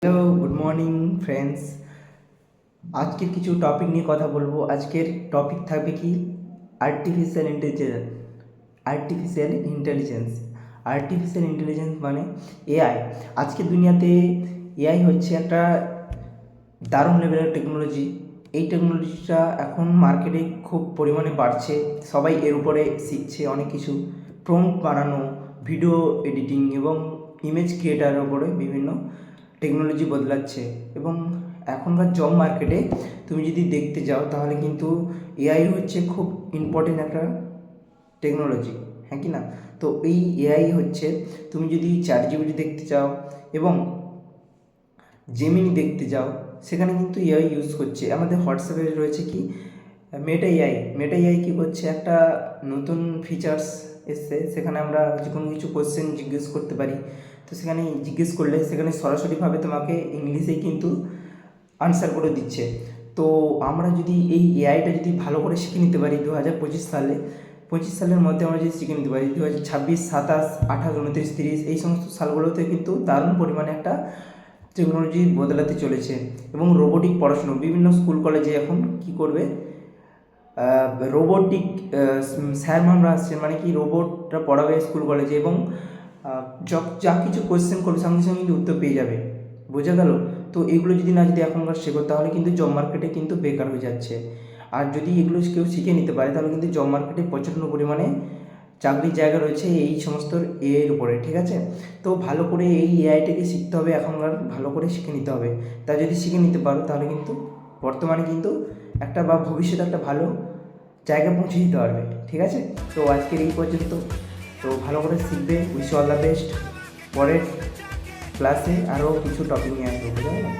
Hello, good morning friends. আজকের কিছু topic নিয়ে কথা বলবো। আজকের টপিক থাকবে কি artificial intelligence. Artificial intelligence artificial intelligence মানে এআই। আজকের দুনিয়াতে এআই হচ্ছে একটা দারুণ লেভেলের টেকনোলজি। এই টেকনোলজিটা এখন মার্কেটে খুব পরিমাণে বাড়ছে, সবাই এর উপরে শিখছে অনেক কিছু। প্রম্পট বানানো, ভিডিও এডিটিং এবং ইমেজ ক্রিয়েটারের উপরে বিভিন্ন টেকনোলজি বদলাচ্ছে। এবং এখনকার জব মার্কেটে তুমি যদি দেখতে যাও তাহলে কিন্তু এআই হচ্ছে খুব ইম্পর্টেন্ট একটা টেকনোলজি, হ্যাঁ কি না? তো এই এআই হচ্ছে, তুমি যদি চ্যাটজিপিটি দেখতে চাও এবং জেমিনি দেখতে যাও, সেখানে কিন্তু এআই ইউজ করছে। আমাদের হোয়াটসঅ্যাপে রয়েছে কি মেটা এআই কী করছে, একটা নতুন ফিচার্স এসছে, সেখানে আমরা যে কোনো কিছু কোশ্চেন জিজ্ঞেস করতে পারি। তো সেখানে জিজ্ঞেস করলে সেখানে সরাসরিভাবে তোমাকে ইংলিশেই কিন্তু আনসার করে দিচ্ছে। তো আমরা যদি এই এআইটা যদি ভালো করে শিখে নিতে পারি 2025 সালের মধ্যে আমরা যদি শিখে নিতে পারি, 2026, 27, 28, 29, 30 এই সমস্ত সালগুলোতে কিন্তু দারুণ পরিমাণে একটা টেকনোলজি বদলাতে চলেছে। এবং রোবোটিক পড়াশুনো বিভিন্ন স্কুল কলেজে এখন কি করবে, রোবোটিক স্যার ম্যামরা আসছেন, মানে কি রোবটরা পড়াবে স্কুল কলেজে এবং যা কিছু কোয়েশ্চেন করবে সঙ্গে সঙ্গে কিন্তু উত্তর পেয়ে যাবে। বোঝা গেল? তো এগুলো যদি এখনকার শেখো তাহলে কিন্তু জব মার্কেটে কিন্তু বেকার হয়ে যাচ্ছে। আর যদি এগুলো কেউ শিখে নিতে পারে তাহলে কিন্তু জব মার্কেটে প্রচণ্ড পরিমাণে চাকরির জায়গা রয়েছে এই সমস্ত এআইয়ের উপরে, ঠিক আছে? তো ভালো করে এই এআইটাকে শিখতে হবে, এখনকার ভালো করে শিখে নিতে হবে। তা যদি শিখে নিতে পারো তাহলে কিন্তু বর্তমানে কিন্তু একটা বা ভবিষ্যতে একটা ভালো জায়গায় পৌঁছে দিতে পারবে, ঠিক আছে? তো আজকের এই পর্যন্ত। তো ভালো করে শিখবে, উইশ অল দ্য বেস্ট। পরের ক্লাসে আরও কিছু টপিক নিয়ে আসবো, বুঝতে পারলাম।